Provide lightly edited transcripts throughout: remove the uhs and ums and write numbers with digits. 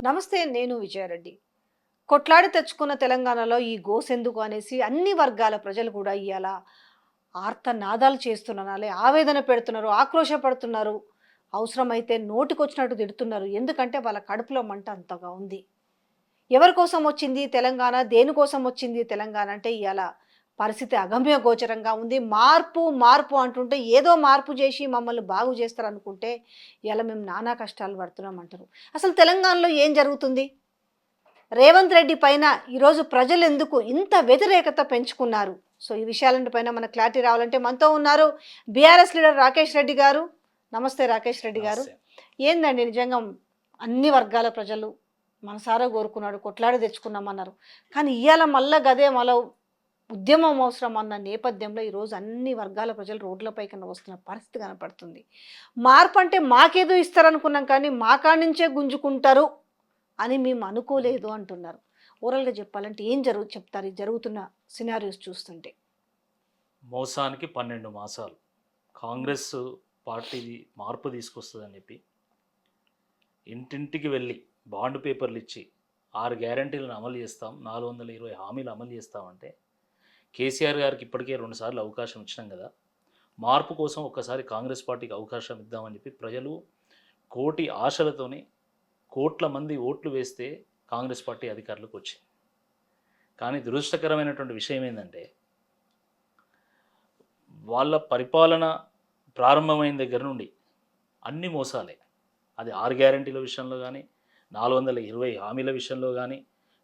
నమస్తే. నేను విజయారెడ్డి. కొట్లాడి తెచ్చుకున్న తెలంగాణలో ఈ గోసెందుకు అనేసి అన్ని వర్గాల ప్రజలు కూడా ఇయాల ఆర్తనాదాలు చేస్తున్నానాలే ఆవేదన పెడుతున్నారు, ఆక్రోశపడుతున్నారు. అవసరమైతే నోటికొచ్చినట్టు తిడుతున్నారు. ఎందుకంటే వాళ్ళ కడుపులో మంట అంతగా ఉంది. ఎవరి కోసం వచ్చింది తెలంగాణ? దేనికోసం వచ్చింది తెలంగాణ అంటే ఇయాల పరిస్థితి అగమ్య గోచరంగా ఉంది. మార్పు, మార్పు అంటుంటే ఏదో మార్పు చేసి మమ్మల్ని బాగు చేస్తారనుకుంటే ఇయాల మేము నానా కష్టాలు పడుతున్నాం అంటారు. అసలు తెలంగాణలో ఏం జరుగుతుంది? రేవంత్ రెడ్డి పైన ఈరోజు ప్రజలు ఎందుకు ఇంత వ్యతిరేకత పెంచుకున్నారు? సో ఈ విషయాలపైన మనకు క్లారిటీ రావాలంటే మనతో ఉన్నారు బీఆర్ఎస్ లీడర్ రాకేష్ రెడ్డి గారు. నమస్తే రాకేష్ రెడ్డి గారు. నమస్తే. ఏందండి నిజంగా అన్ని వర్గాల ప్రజలు మనసారా కోరుకున్నాడు, కొట్లాడి తెచ్చుకున్నామన్నారు. కానీ ఇవాళ మళ్ళా గదే మళ్ళా ఉద్యమం అవసరం అన్న నేపథ్యంలో ఈరోజు అన్ని వర్గాల ప్రజలు రోడ్లపైకి వస్తున్న పరిస్థితి కనపడుతుంది. మార్పు అంటే మాకేదో ఇస్తారనుకున్నాం కానీ మా కాడి నుంచే గుంజుకుంటారు అని మేము అనుకోలేదు అంటున్నారు. ఓవరాల్గా చెప్పాలంటే ఏం చెప్తారు ఈ జరుగుతున్న సినారియోస్ చూస్తుంటే? మోసానికి 12 మాసాలు కాంగ్రెస్ పార్టీ మార్పు తీసుకొస్తుందని చెప్పి ఇంటింటికి వెళ్ళి బాండ్ పేపర్లు ఇచ్చి 6 గ్యారంటీలను అమలు చేస్తాం, 420 హామీలు అమలు చేస్తామంటే కేసీఆర్ గారికి ఇప్పటికే 2 సార్లు అవకాశం ఇచ్చినాం కదా, మార్పు కోసం ఒక్కసారి కాంగ్రెస్ పార్టీకి అవకాశం ఇద్దామని చెప్పి ప్రజలు కోటి ఆశలతోని కోట్ల మంది ఓట్లు వేస్తే కాంగ్రెస్ పార్టీ అధికారులకు వచ్చింది. కానీ దురదృష్టకరమైనటువంటి విషయం ఏంటంటే వాళ్ళ పరిపాలన ప్రారంభమైన దగ్గర నుండి అన్ని మోసాలే. అది 6 గ్యారంటీల విషయంలో కానీ, 420 హామీల విషయంలో కానీ,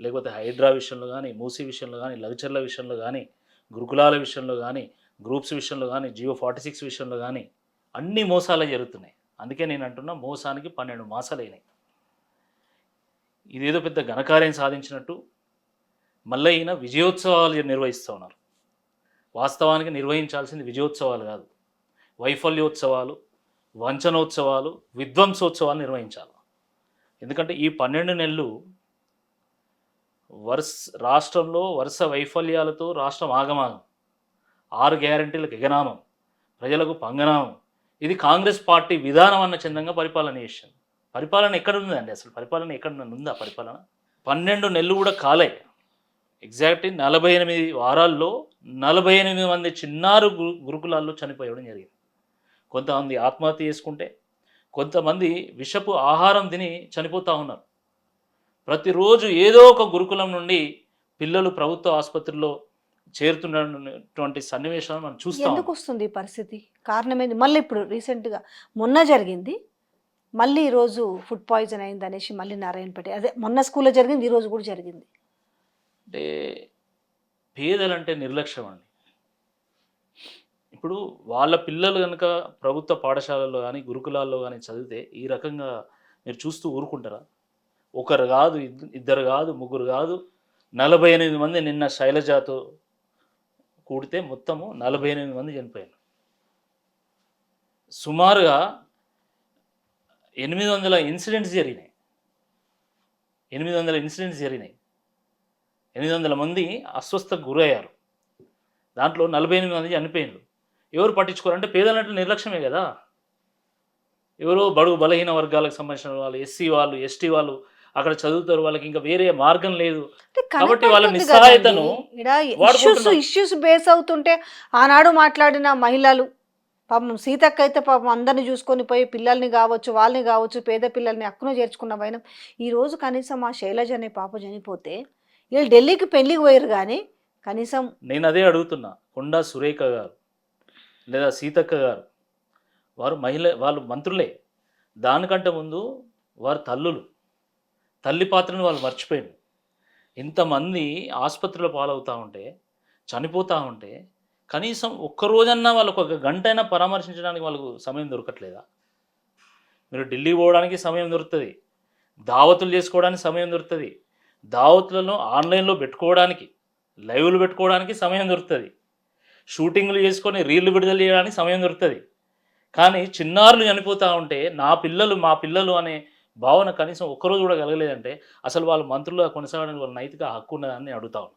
లేకపోతే హైడ్రా విషయంలో కానీ, మూసీ విషయంలో కానీ, లగ్చర్ల విషయంలో కానీ, గురుకులాల విషయంలో కానీ, గ్రూప్స్ విషయంలో కానీ, జియో 46 విషయంలో కానీ అన్ని మోసాలే జరుగుతున్నాయి. అందుకే నేను అంటున్నా మోసానికి 12 మాసాలైనాయి. ఇదేదో పెద్ద ఘనకార్యం సాధించినట్టు మళ్ళీ ఈయన విజయోత్సవాలు నిర్వహిస్తూ ఉన్నారు. వాస్తవానికి నిర్వహించాల్సింది విజయోత్సవాలు కాదు, వైఫల్యోత్సవాలు, వంచనోత్సవాలు, విధ్వంసోత్సవాలు నిర్వహించాలి. ఎందుకంటే ఈ 12 నెలలు రాష్ట్రంలో వరుస వైఫల్యాలతో రాష్ట్రం ఆగమాగం, 6 గ్యారంటీలకు ఎగనామం, ప్రజలకు పంగనామం. ఇది కాంగ్రెస్ పార్టీ విధానం అన్న చందంగా పరిపాలన చేసింది. పరిపాలన ఎక్కడ ఉందండి? అసలు పరిపాలన ఎక్కడ ఉందా? పరిపాలన 12 నెలలు కూడా కాలే. ఎగ్జాక్ట్లీ 48 వారాల్లో 48 మంది చిన్నారు గురుకులాల్లో చనిపోయడం జరిగింది. కొంతమంది ఆత్మహత్య చేసుకుంటే, కొంతమంది విషపు ఆహారం తిని చనిపోతూ ఉన్నారు. ప్రతిరోజు ఏదో ఒక గురుకులం నుండి పిల్లలు ప్రభుత్వ ఆసుపత్రిలో చేరుతున్నటువంటి సన్నివేశాలను మనం చూస్తాం. ఎందుకు వస్తుంది ఈ పరిస్థితి? కారణం ఏంది? మళ్ళీ ఇప్పుడు రీసెంట్గా మొన్న జరిగింది, మళ్ళీ ఈరోజు ఫుడ్ పాయిజన్ అయింది అనేసి మళ్ళీ నారాయణపేట, అదే మొన్న స్కూల్లో జరిగింది, ఈరోజు కూడా జరిగింది. అంటే పేదలంటే నిర్లక్ష్యం అండి. ఇప్పుడు వాళ్ళ పిల్లలు కనుక ప్రభుత్వ పాఠశాలల్లో కానీ గురుకులాల్లో కానీ చదివితే ఈ రకంగా మీరు చూస్తూ ఊరుకుంటారా? ఒకరు కాదు, ఇద్దరు కాదు, ముగ్గురు కాదు, 48 మంది నిన్న శైలజాతో కూడితే మొత్తము 48 మంది చనిపోయారు. సుమారుగా 800 ఇన్సిడెంట్స్ జరిగినాయి. 800 ఇన్సిడెంట్స్ జరిగినాయి. 800 మంది అస్వస్థకు గురయ్యారు. దాంట్లో 48 మంది చనిపోయినారు. ఎవరు పట్టించుకోరంటే పేదలంటే నిర్లక్ష్యమే కదా. ఎవరో బడుగు బలహీన వర్గాలకు సంబంధించిన వాళ్ళు, ఎస్సీ వాళ్ళు, ఎస్టీ వాళ్ళు అక్కడ చదువుతారు, వాళ్ళకి ఇంకా వేరే మార్గం లేదు కాబట్టి వాళ్ళ నిస్సహాయతను ఇష్యూస్ బేస్ అవుతుంటే ఆనాడు మాట్లాడిన మహిళలు పాపం సీతక్క అయితే పాపం అందరిని చూసుకొని పోయి పిల్లల్ని కావచ్చు, వాళ్ళని కావచ్చు, పేద పిల్లల్ని అక్కున చేర్చుకున్న వైనం ఈరోజు కనీసం ఆ శైలజ అనే పాప చనిపోతే వీళ్ళు ఢిల్లీకి పెళ్ళికి పోయారు కానీ కనీసం. నేను అదే అడుగుతున్నా, కొండా సురేఖ గారు లేదా సీతక్క గారు వారు వాళ్ళు మంత్రులే. దానికంటే ముందు వారు తల్లి పాత్రను వాళ్ళు మర్చిపోయారు. ఇంతమంది ఆసుపత్రిలో పాలవుతూ ఉంటే, చనిపోతూ ఉంటే కనీసం ఒక్కరోజన్నా వాళ్ళకు ఒక గంటైనా పరామర్శించడానికి వాళ్ళకు సమయం దొరకట్లేదా? మీరు ఢిల్లీ పోవడానికి సమయం దొరుకుతుంది, దావతులు చేసుకోవడానికి సమయం దొరుకుతుంది, దావతులను ఆన్లైన్లో పెట్టుకోవడానికి, లైవ్లు పెట్టుకోవడానికి సమయం దొరుకుతుంది, షూటింగ్లు చేసుకొని రీళ్లు విడుదల చేయడానికి సమయం దొరుకుతుంది. కానీ చిన్నారులు చనిపోతూ ఉంటే మా పిల్లలు అనే భావన కనీసం ఒక్కరోజు కూడా కలగలేదంటే అసలు వాళ్ళు మంత్రులుగా కొనసాగడానికి వాళ్ళ నైతిక హక్కు ఉన్నదని అడుగుతా ఉన్నా.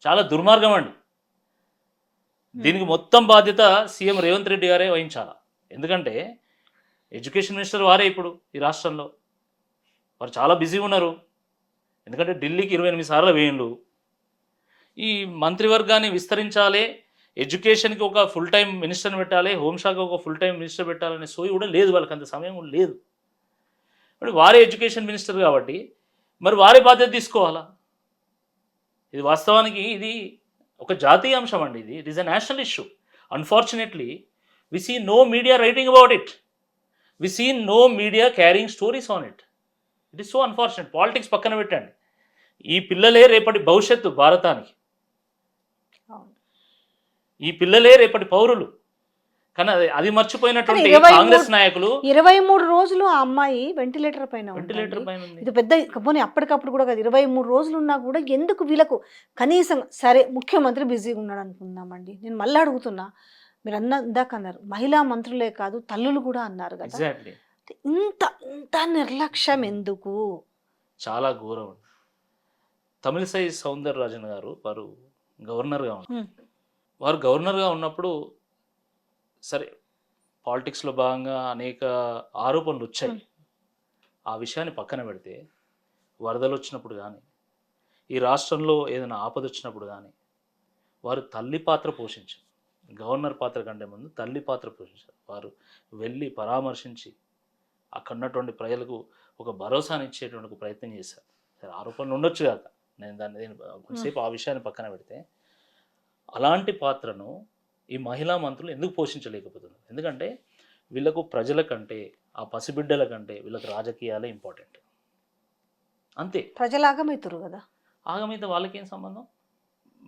చాలా దుర్మార్గం అండి. దీనికి మొత్తం బాధ్యత సీఎం రేవంత్ రెడ్డి గారే వహించాలా. ఎందుకంటే ఎడ్యుకేషన్ మినిస్టర్ వారే ఇప్పుడు ఈ రాష్ట్రంలో. వారు చాలా బిజీగా ఉన్నారు. ఎందుకంటే ఢిల్లీకి 28 సార్లు వేయండు. ఈ మంత్రివర్గాన్ని విస్తరించాలి, ఎడ్యుకేషన్కి ఒక ఫుల్ టైం మినిస్టర్ని పెట్టాలి, హోంశాఖకు ఒక ఫుల్ టైం మినిస్టర్ పెట్టాలనే సోయి కూడా లేదు, వాళ్ళకి అంత సమయం కూడా లేదు. మరి వారే ఎడ్యుకేషన్ మినిస్టర్ కాబట్టి మరి వారే బాధ్యత తీసుకోవాలా? ఇది వాస్తవానికి ఇది ఒక జాతీయ అంశం అండి. It is a national issue. Unfortunately we see no media writing about it. We see no media carrying stories on it. It is so unfortunate. Politics పక్కన పెట్టండి, ఈ పిల్లలే రేపటి భవిష్యత్తు భారతానికి. ఈ పిల్లలే రేపటి పౌరులు. కానీ అది మర్చిపోయినటువంటి కాంగ్రెస్ నాయకులు 23 రోజులు ఆ అమ్మాయి వెంటిలేటర్ పైన వెంటిలేటర్ ఉంది. పైన ఉంది. ఇది పెద్ద పోనీ అప్పటికప్పుడు కూడా కాదు, 23 రోజులు ఉన్నా కూడా ఎందుకు వీళ్ళకు కనీసం సరే ముఖ్యమంత్రి బిజీగా ఉన్నాడు అనుకుందామండి. నేను మళ్ళీ అడుగుతున్నా, మీరు ఇందాక అన్నారు మహిళా మంత్రులే కాదు తల్లులు కూడా అన్నారు కదా, ఎగ్జాక్ట్లీ. ఇంత ఇంత నిర్లక్ష్యం ఎందుకు? చాలా ఘోరం. తమిళిసై సౌందరరాజన్ గారు వారు గవర్నర్గా ఉన్నారు. వారు గవర్నర్గా ఉన్నప్పుడు సరే పాలిటిక్స్లో భాగంగా అనేక ఆరోపణలు వచ్చాయి. ఆ విషయాన్ని పక్కన పెడితే వరదలు వచ్చినప్పుడు కానీ, ఈ రాష్ట్రంలో ఏదైనా ఆపద వచ్చినప్పుడు కానీ వారు తల్లి పాత్ర పోషించారు. గవర్నర్ పాత్ర కంటే ముందు తల్లి పాత్ర పోషించారు. వారు వెళ్ళి పరామర్శించి అక్కడ ఉన్నటువంటి ప్రజలకు ఒక భరోసాని ఇచ్చేటువంటి ఒక ప్రయత్నం చేశారు. సరే ఆరోపణలు ఉండొచ్చు కాక, నేను కొంతసేపు ఆ విషయాన్ని పక్కన పెడితే అలాంటి పాత్రను ఈ మహిళా మంత్రులు ఎందుకు పోషించలేకపోతున్నారు? ఎందుకంటే వీళ్ళకు ప్రజల కంటే, ఆ పసిబిడ్డల కంటే వీళ్ళకి రాజకీయాలే ఇంపార్టెంట్. అంతే. ప్రజలు ఆగమవుతారు కదా. ఆగమైతే వాళ్ళకేం సంబంధం?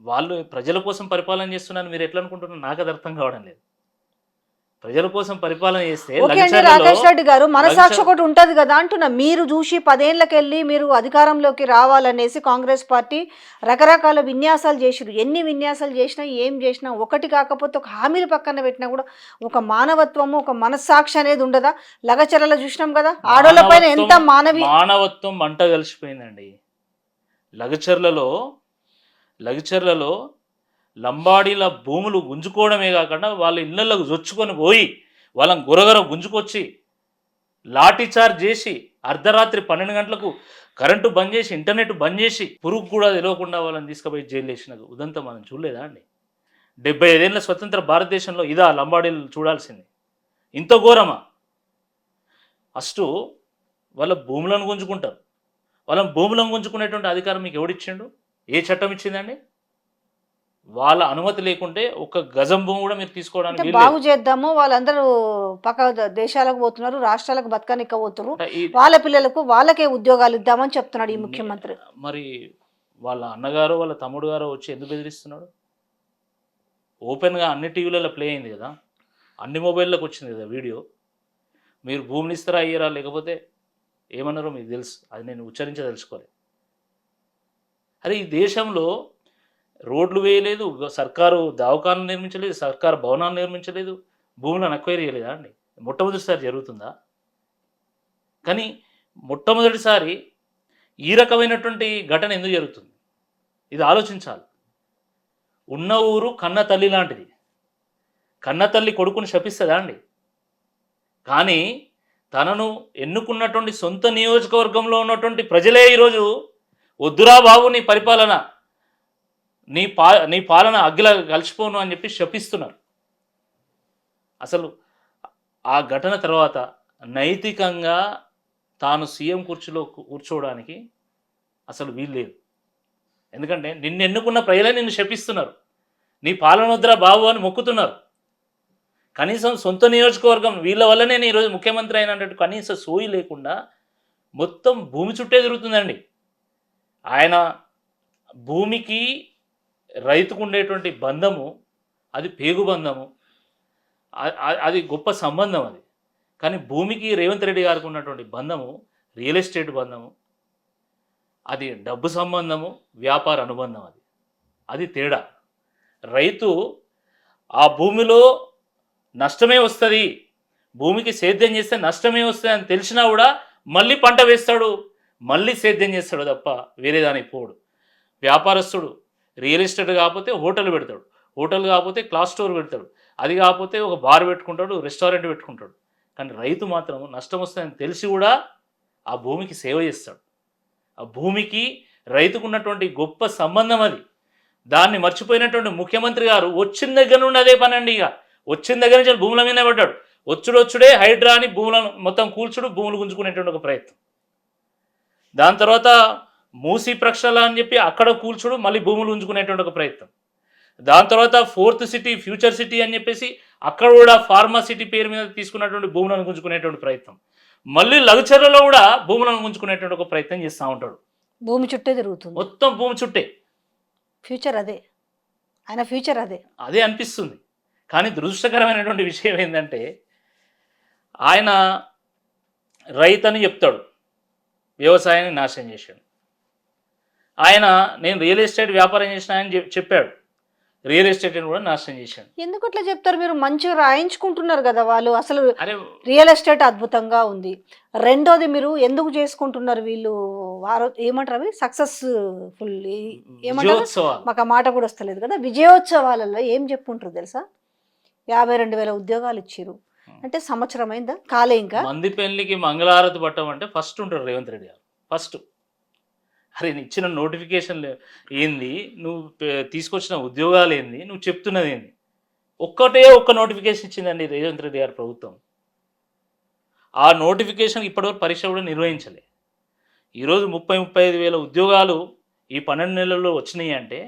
వాళ్ళు ప్రజల కోసం పరిపాలన చేస్తున్నారని మీరు ఎట్లా అనుకుంటున్నారు? నాకు అది అర్థం కావడం లేదు. ప్రజల కోసం పరిపాలన చేస్తే రాకేష్ రెడ్డి గారు మనసాక్షి ఒకటి ఉంటది కదా అంటున్నా. మీరు చూసి 10 ఏళ్ళకెళ్ళి మీరు అధికారంలోకి రావాలనేసి కాంగ్రెస్ పార్టీ రకరకాల విన్యాసాలు చేసిరు. ఎన్ని విన్యాసాలు చేసినా ఏం చేసినా ఒకటి కాకపోతే ఒక హామీలు పక్కన పెట్టినా కూడా ఒక మానవత్వము ఒక మనస్సాక్షి అనేది ఉండదా? లగచర్లలో చూసినాం కదా, ఆడోళ్ళ పైన ఎంత మానవత్వం మంట కలిసిపోయిందండి. లగచర్లలో లంబాడీల భూములు గుంజుకోవడమే కాకుండా వాళ్ళ ఇళ్లలోకి జొచ్చుకొని పోయి వాళ్ళని గురగర గుంజుకొచ్చి లాఠీ చార్జ్ చేసి అర్ధరాత్రి 12 గంటలకు కరెంటు బంద్ చేసి ఇంటర్నెట్ బంద్ చేసి పురుగు కూడా తెలియకుండా వాళ్ళని తీసుకుపోయి జైలు వేసిన ఉదంతా మనం చూడలేదా అండి? 75 ఏళ్ళ స్వతంత్ర భారతదేశంలో ఇదా లంబాడీలు చూడాల్సింది? ఇంత ఘోరమా? ఫస్ట్ వాళ్ళ భూములను గుంజుకుంటారు. వాళ్ళని భూములను గుంజుకునేటువంటి అధికారం మీకు ఎవడిచ్చిండు? ఏ చట్టం ఇచ్చిందండి? వాళ్ళ అనుమతి లేకుంటే ఒక గజం భూమి కూడా మీరు తీసుకోవడానికి బాగు చేద్దాము, వాళ్ళందరూ పక్క దేశాలకు పోతున్నారు, రాష్ట్రాలకు బతకనిక్క పోతున్నారు, వాళ్ళ పిల్లలకు వాళ్ళకే ఉద్యోగాలు ఇద్దామని చెప్తున్నాడు ఈ ముఖ్యమంత్రి. మరి వాళ్ళ అన్నగారు వాళ్ళ తమ్ముడు గారు వచ్చి ఎందుకు బెదిరిస్తున్నాడు? ఓపెన్గా అన్ని టీవీలలో ప్లే అయింది కదా, అన్ని మొబైల్లోకి వచ్చింది కదా వీడియో. మీరు భూమిని ఇస్తారా అయ్యారా లేకపోతే ఏమన్నారో మీకు తెలుసు, అది నేను తెలుసుకోవాలి. అరే ఈ దేశంలో రోడ్లు వేయలేదు, సర్కారు దవాఖానాలు నిర్మించలేదు, సర్కారు భవనాలు నిర్మించలేదు, భూములను అక్వైర్ చేయలేదా అండి? మొట్టమొదటిసారి జరుగుతుందా? కానీ మొట్టమొదటిసారి ఈ రకమైనటువంటి ఘటన ఎందుకు జరుగుతుంది? ఇది ఆలోచించాలి. ఉన్న ఊరు కన్న తల్లి లాంటిది. కన్న తల్లి కొడుకుని శపిస్తుందా అండి? కానీ తనను ఎన్నుకున్నటువంటి సొంత నియోజకవర్గంలో ఉన్నటువంటి ప్రజలే ఈరోజు వద్దురా బాబు నీ పరిపాలన, నీ పాలన అగ్గిలా కలిసిపోను అని చెప్పి శపిస్తున్నారు. అసలు ఆ ఘటన తర్వాత నైతికంగా తాను సీఎం కుర్చీలో కూర్చోవడానికి అసలు వీల్లేదు. ఎందుకంటే నిన్ను ఎన్నుకున్న ప్రజలే నిన్ను శపిస్తున్నారు, నీ పాలన వద్దురా బాబు అని మొక్కుతున్నారు. కనీసం సొంత నియోజకవర్గం వీళ్ళ వల్లనే నేను ఈరోజు ముఖ్యమంత్రి అయినట్టు కనీస సోయి లేకుండా మొత్తం భూమి చుట్టే తిరుగుతుందండి. ఆయన భూమికి రైతుకు ఉండేటువంటి బంధము అది పేగు బంధము, అది గొప్ప సంబంధం అది. కానీ భూమికి రేవంత్ రెడ్డి గారికి ఉన్నటువంటి బంధము రియల్ ఎస్టేట్ బంధము, అది డబ్బు సంబంధము, వ్యాపార అనుబంధం. అది తేడా. రైతు ఆ భూమిలో నష్టమే వస్తుంది, భూమికి సేద్యం చేస్తే నష్టమే వస్తుంది అని తెలిసినా కూడా మళ్ళీ పంట వేస్తాడు, మళ్ళీ సేద్యం చేస్తాడు తప్ప వేరే దానికి పోడు. వ్యాపారస్తుడు రియల్ ఎస్టేట్ కాకపోతే హోటల్ పెడతాడు, హోటల్ కాకపోతే క్లాస్ స్టోర్ పెడతాడు, అది కాకపోతే ఒక బార్ పెట్టుకుంటాడు, రెస్టారెంట్ పెట్టుకుంటాడు. కానీ రైతు మాత్రం నష్టం వస్తుందని తెలిసి కూడా ఆ భూమికి సేవ చేస్తాడు. ఆ భూమికి రైతుకు ఉన్నటువంటి గొప్ప సంబంధం అది. దాన్ని మర్చిపోయినటువంటి ముఖ్యమంత్రి గారు వచ్చిన దగ్గర నుండి అదే పని అండి. ఇక వచ్చిన దగ్గర నుంచి భూముల మీదనే పడ్డాడు. వచ్చుడే హైడ్రాని భూములను మొత్తం కూల్చుడు, భూములు గుంజుకునేటువంటి ఒక ప్రయత్నం. దాని తర్వాత మూసీ ప్రక్షాళన అని చెప్పి అక్కడ కూల్చుడు, మళ్ళీ భూములు ఉంచుకునేటువంటి ఒక ప్రయత్నం. దాని తర్వాత 4th సిటీ ఫ్యూచర్ సిటీ అని చెప్పేసి అక్కడ కూడా ఫార్మా సిటీ పేరు మీద తీసుకున్నటువంటి భూములను గుంజుకునేటువంటి ప్రయత్నం. మళ్ళీ లగచర్లలో కూడా భూములను గుంజుకునేటువంటి ఒక ప్రయత్నం చేస్తూ ఉంటాడు. భూమి చుట్టే తిరుగుతుంది, మొత్తం భూమి చుట్టే. ఫ్యూచర్ అదే, ఆయన ఫ్యూచర్ అదే అదే అనిపిస్తుంది. కానీ దురదృష్టకరమైనటువంటి విషయం ఏంటంటే ఆయన రైతని చెప్తాడు, వ్యవసాయాన్ని నాశనం చేశాడు. ఆయన నేను రియల్ ఎస్టేట్ వ్యాపారం చేసిన అని చెప్పాడు, రియల్ ఎస్టేట్ని కూడా నాశనం చేశాడు. ఎందుకు అట్లా చెప్తారు? మీరు మంచిగా రాయించుకుంటున్నారు కదా వాళ్ళు. అసలు అరే రియల్ ఎస్టేట్ అద్భుతంగా ఉంది. రెండోది మీరు ఎందుకు చేసుకుంటున్నారు వీళ్ళు వారు ఏమంటారు అవి సక్సెస్ఫుల్ ఏమంటారు, విజయోత్సవాలు. మాకు ఆ మాట కూడా వస్తలేదు కదా. విజయోత్సవాలలో ఏం చెప్పుకుంటారు తెలుసా? 52,000 ఉద్యోగాలు ఇచ్చారు అంటే సంవత్సరం అయిందా కాలే ఇంకా. మంది పెళ్లికి మంగళహారతి పట్టమంటే ఫస్ట్ ఉంటాడు రేవంత్ రెడ్డి గారు. ఫస్ట్ అరే ఇచ్చిన నోటిఫికేషన్లు ఏంది, నువ్వు తీసుకొచ్చిన ఉద్యోగాలు ఏంది, నువ్వు చెప్తున్నది ఏంది? ఒక్క నోటిఫికేషన్ ఇచ్చిందండి రేవంత్ రెడ్డి గారి ప్రభుత్వం. ఆ నోటిఫికేషన్ ఇప్పటివరకు పరీక్ష కూడా నిర్వహించలే. ఈరోజు 35,000 ఉద్యోగాలు ఈ 12 నెలల్లో వచ్చినాయి అంటే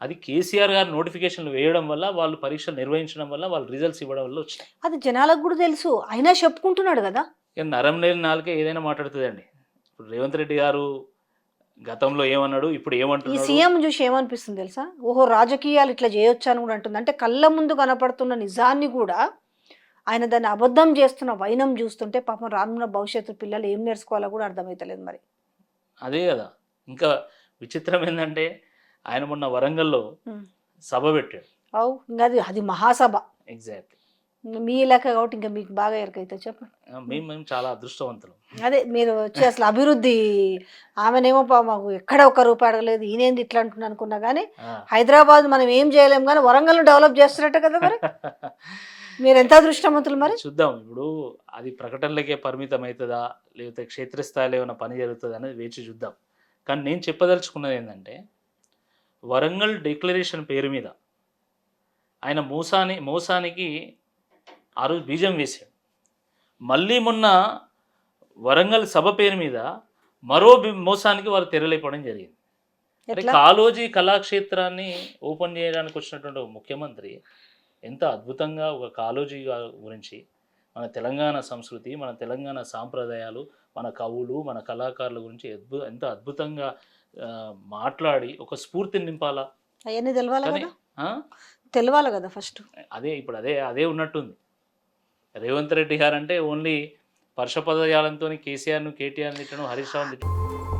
అది కేసీఆర్ గారు నోటిఫికేషన్లు వేయడం వల్ల, వాళ్ళు పరీక్షలు నిర్వహించడం వల్ల, వాళ్ళు రిజల్ట్స్ ఇవ్వడం వల్ల వచ్చినాయి. అది జనాలకు కూడా తెలుసు, అయినా చెప్పుకుంటున్నాడు కదా. ఇక నరం లేని నాలుకే ఏదైనా మాట్లాడుతుందండి. ఇప్పుడు రేవంత్ రెడ్డి గారు గతంలో ఏమన్నాడు, ఇప్పుడు ఈ ఏమంటున్నాడు? సీఎం చూసి ఏమనిపిస్తుంది తెలుసా? ఓహో రాజకీయాలు ఇట్లా చేయొచ్చు అని కూడా అంటుంది. అంటే కళ్ళ ముందు కనపడుతున్న నిజాన్ని కూడా ఆయన దాన్ని అబద్ధం చేస్తున్న వైనం చూస్తుంటే పాపం రానున్న భవిష్యత్తు పిల్లలు ఏం నేర్చుకోవాలో కూడా అర్థమవుతలేదు మరి. అదే కదా. ఇంకా విచిత్రం ఏంటంటే ఆయన మొన్న వరంగల్లో సభ పెట్టాడు. అవు ఇంకా అది మహాసభ. ఎగ్జాక్ట్లీ. మీ ఇలాక కాబట్టి ఇంకా మీకు బాగా ఎరకైతే చెప్పండి. మేము చాలా అదృష్టవంతులు. అదే మీరు వచ్చి అసలు అభివృద్ధి, ఆమెనేమో మాకు ఎక్కడ ఒక్క రూపాయి అడగలేదు, ఈయనేంది ఇట్లా అంటున్నా అనుకున్నా కానీ హైదరాబాద్ మనం ఏం చేయలేము కానీ వరంగల్ను డెవలప్ చేస్తున్నట్టు కదా మరి. మీరు ఎంత అదృష్టవంతులు మరి. చూద్దాం ఇప్పుడు అది ప్రకటనలకే పరిమితం అవుతుందా, లేకపోతే క్షేత్రస్థాయిలో ఏమైనా పని జరుగుతుందా అనేది వేచి చూద్దాం. కానీ నేను చెప్పదలుచుకున్నది ఏంటంటే వరంగల్ డిక్లరేషన్ పేరు మీద ఆయన మోసానికి ఆ రోజు బీజం వేశాడు. మళ్ళీ మొన్న వరంగల్ సభ పేరు మీద మరో మోసానికి వారు తెరలేపడం జరిగింది. కాళోజీ కళాక్షేత్రాన్ని ఓపెన్ చేయడానికి వచ్చినటువంటి ముఖ్యమంత్రి ఎంత అద్భుతంగా ఒక కాళోజీ గురించి, మన తెలంగాణ సంస్కృతి, మన తెలంగాణ సాంప్రదాయాలు, మన కవులు, మన కళాకారుల గురించి ఎంత అద్భుతంగా మాట్లాడి ఒక స్ఫూర్తిని నింపాలా. అవన్నీ తెలవాలి కదా ఫస్ట్. అదే ఇప్పుడు అదే ఉన్నట్టుంది. రేవంత్ రెడ్డి గారు అంటే ఓన్లీ పరుష పదజాలంతో కేసీఆర్ను, కేటీఆర్ని తిట్టడం, హరీష్ రావుని తిట్టడం.